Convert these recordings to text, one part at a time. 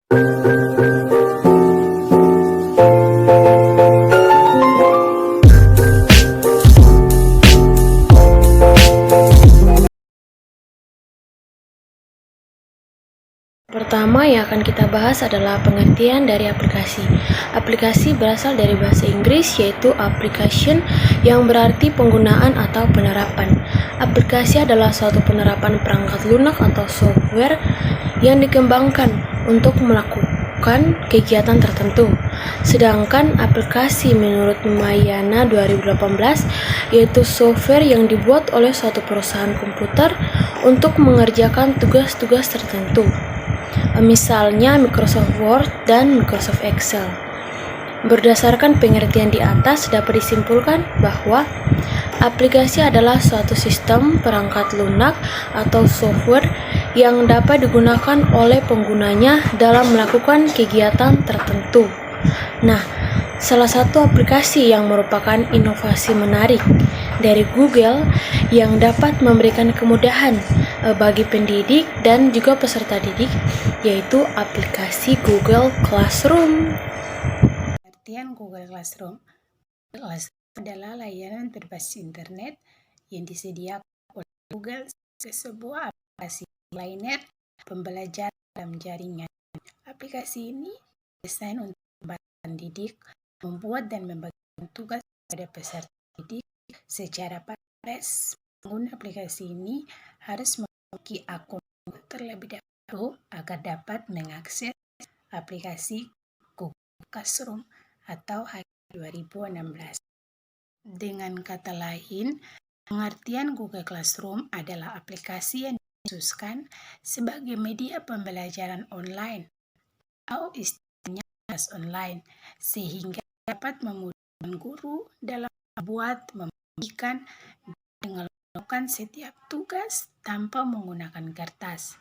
Pertama yang akan kita bahas adalah pengertian dari aplikasi. Aplikasi berasal dari bahasa Inggris yaitu application yang berarti penggunaan atau penerapan. Aplikasi adalah suatu penerapan perangkat lunak atau software yang dikembangkan untuk melakukan kegiatan tertentu. Sedangkan aplikasi menurut Mayana 2018 yaitu software yang dibuat oleh suatu perusahaan komputer untuk mengerjakan tugas-tugas tertentu. Misalnya Microsoft Word dan Microsoft Excel. Berdasarkan pengertian di atas dapat disimpulkan bahwa aplikasi adalah suatu sistem perangkat lunak atau software yang dapat digunakan oleh penggunanya dalam melakukan kegiatan tertentu. Nah, salah satu aplikasi yang merupakan inovasi menarik dari Google yang dapat memberikan kemudahan bagi pendidik dan juga peserta didik yaitu aplikasi Google Classroom. Pengertian Google Classroom adalah layanan berbasis internet yang disediakan oleh Google sebagai sebuah aplikasi layanan pembelajaran dalam jaringan. Aplikasi ini didesain untuk membantu pendidik membuat dan membagikan tugas pada peserta didik secara praktis. Pengguna aplikasi ini harus memiliki akun terlebih dahulu agar dapat mengakses aplikasi Google Classroom atau HACCP 2016. Dengan kata lain, pengertian Google Classroom adalah aplikasi yang dikhususkan sebagai media pembelajaran online atau istilahnya kelas online, sehingga dapat memudahkan guru dalam membuat, membagikan, dan melakukan setiap tugas tanpa menggunakan kertas.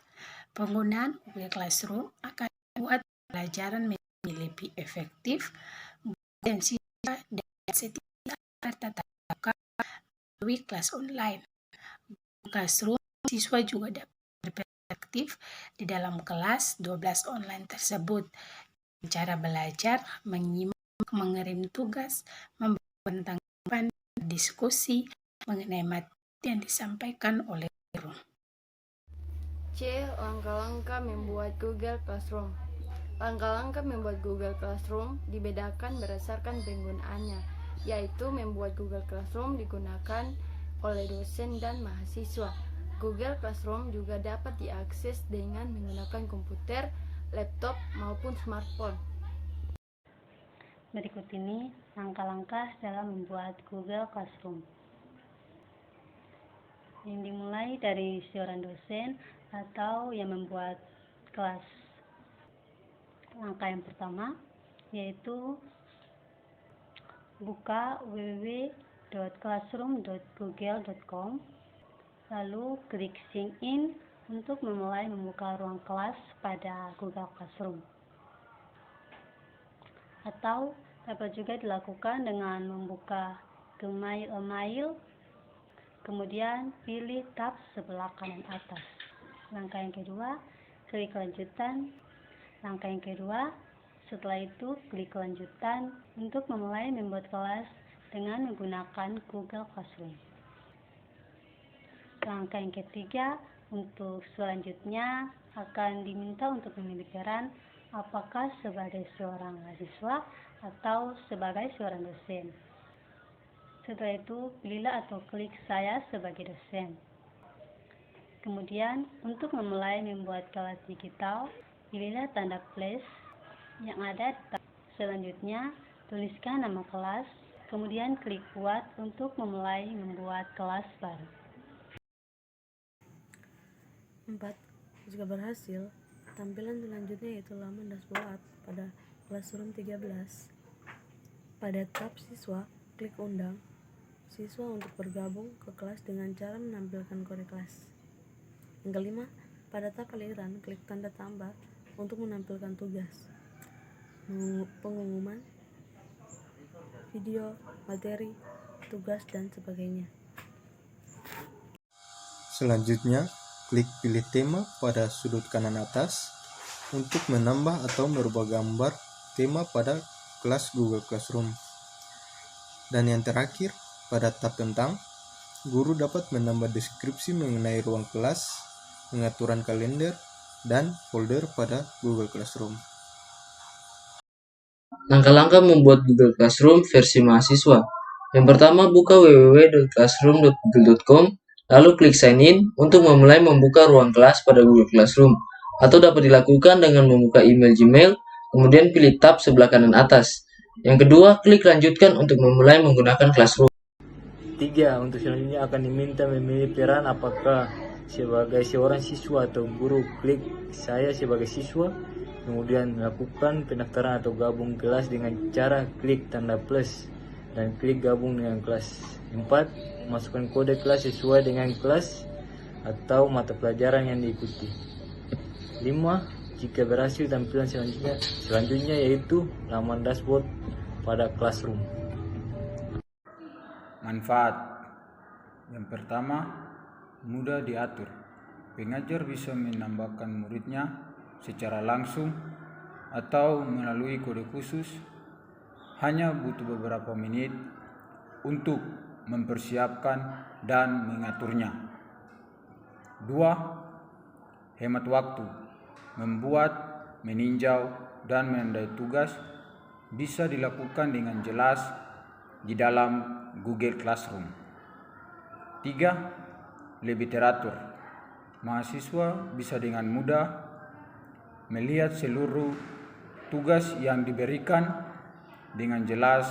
Penggunaan Google Classroom akan membuat pembelajaran menjadi lebih efektif dan siswa dapat setidaknya bertatap muka melalui kelas online. Google Classroom siswa juga dapat berefektif di dalam kelas 12 online tersebut. Cara belajar, menyimak, mengirim tugas, memberikan tanggapan, diskusi mengenai materi yang disampaikan oleh guru. C. Langkah-langkah membuat Google Classroom. Langkah-langkah membuat Google Classroom dibedakan berdasarkan penggunaannya, yaitu membuat Google Classroom digunakan oleh dosen dan mahasiswa. Google Classroom juga dapat diakses dengan menggunakan komputer, laptop, maupun smartphone. Berikut ini langkah-langkah dalam membuat Google Classroom. Yang dimulai dari seorang dosen atau yang membuat kelas. Langkah yang pertama yaitu buka www.classroom.google.com, lalu klik sign in untuk memulai membuka ruang kelas pada Google Classroom. Atau dapat juga dilakukan dengan membuka Gmail, kemudian pilih tab sebelah kanan atas. Langkah yang kedua, klik lanjutan. Langkah yang kedua, setelah itu klik lanjutan untuk memulai membuat kelas dengan menggunakan Google Classroom. Langkah yang ketiga, untuk selanjutnya akan diminta untuk memilih peran apakah sebagai seorang mahasiswa atau sebagai seorang dosen. Setelah itu, pilihlah atau klik saya sebagai dosen. Kemudian, untuk memulai membuat kelas digital, pilihlah tanda plus yang ada. Selanjutnya, tuliskan nama kelas, kemudian klik buat untuk memulai membuat kelas baru. 4. Jika berhasil, tampilan selanjutnya yaitu laman dashboard pada Classroom 13. Pada tab siswa, klik undang siswa untuk bergabung ke kelas dengan cara menampilkan kode kelas. Yang kelima, pada tab aliran, klik tanda tambah untuk menampilkan tugas, pengumuman, video, materi, tugas, dan sebagainya. Selanjutnya, klik pilih tema pada sudut kanan atas, untuk menambah atau merubah gambar tema pada kelas Google Classroom. Dan yang terakhir, pada tab tentang, guru dapat menambah deskripsi mengenai ruang kelas, pengaturan kalender, dan folder pada Google Classroom. Langkah-langkah membuat Google Classroom versi mahasiswa. Yang pertama, buka www.classroom.google.com, lalu klik sign in untuk memulai membuka ruang kelas pada Google Classroom, atau dapat dilakukan dengan membuka email Gmail, kemudian pilih tab sebelah kanan atas. Yang kedua, klik lanjutkan untuk memulai menggunakan Classroom. 3. Untuk selanjutnya akan diminta memilih peran apakah sebagai seorang siswa atau guru. Klik saya sebagai siswa, kemudian lakukan pendaftaran atau gabung kelas dengan cara klik tanda plus dan klik gabung dengan kelas. 4. Masukkan kode kelas sesuai dengan kelas atau mata pelajaran yang diikuti. 5. Jika berhasil, tampilan selanjutnya yaitu laman dashboard pada Classroom. Manfaat yang pertama, mudah diatur. Pengajar bisa menambahkan muridnya secara langsung atau melalui kode khusus. Hanya butuh beberapa menit untuk mempersiapkan dan mengaturnya. 2. Hemat waktu. Membuat, meninjau, dan menandai tugas bisa dilakukan dengan jelas di dalam Google Classroom. 3. Lebih teratur. Mahasiswa bisa dengan mudah melihat seluruh tugas yang diberikan dengan jelas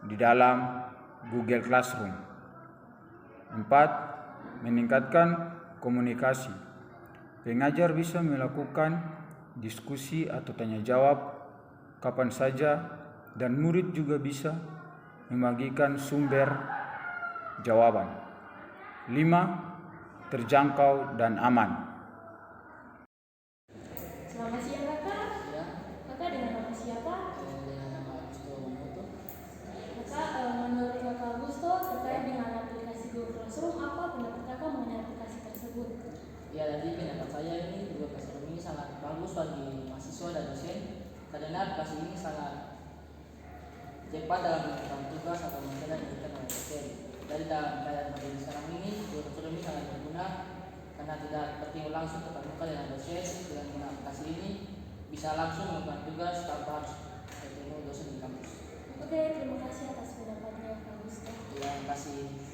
di dalam Google Classroom. 4. Meningkatkan komunikasi. Pengajar bisa melakukan diskusi atau tanya jawab kapan saja, dan murid juga bisa membagikan sumber jawaban. 5. Terjangkau dan aman. Selamat siang kakak. Kakak dengan nama siapa? Kakak, menurut kakak Augusto terkait dengan aplikasi Google Classroom, apa pendapat kakak mengenai aplikasi tersebut? Ya, jadi pendapat saya ini Google Classroom ini sangat bagus bagi mahasiswa dan dosen karena aplikasi ini sangat cepat dalam melakukan tugas atau materi yang diberikan oleh dosen. Dari dalam keadaan pandemi sekarang ini, Google Classroom ini sangat berguna karena tidak bertemu langsung tatap muka dengan dosen. Dengan menggunakan aplikasi ini bisa langsung melakukan tugas tanpa harus bertemu dosen di kampus. Oke, terima kasih atas pendapatnya Kak Augusto. Terima kasih.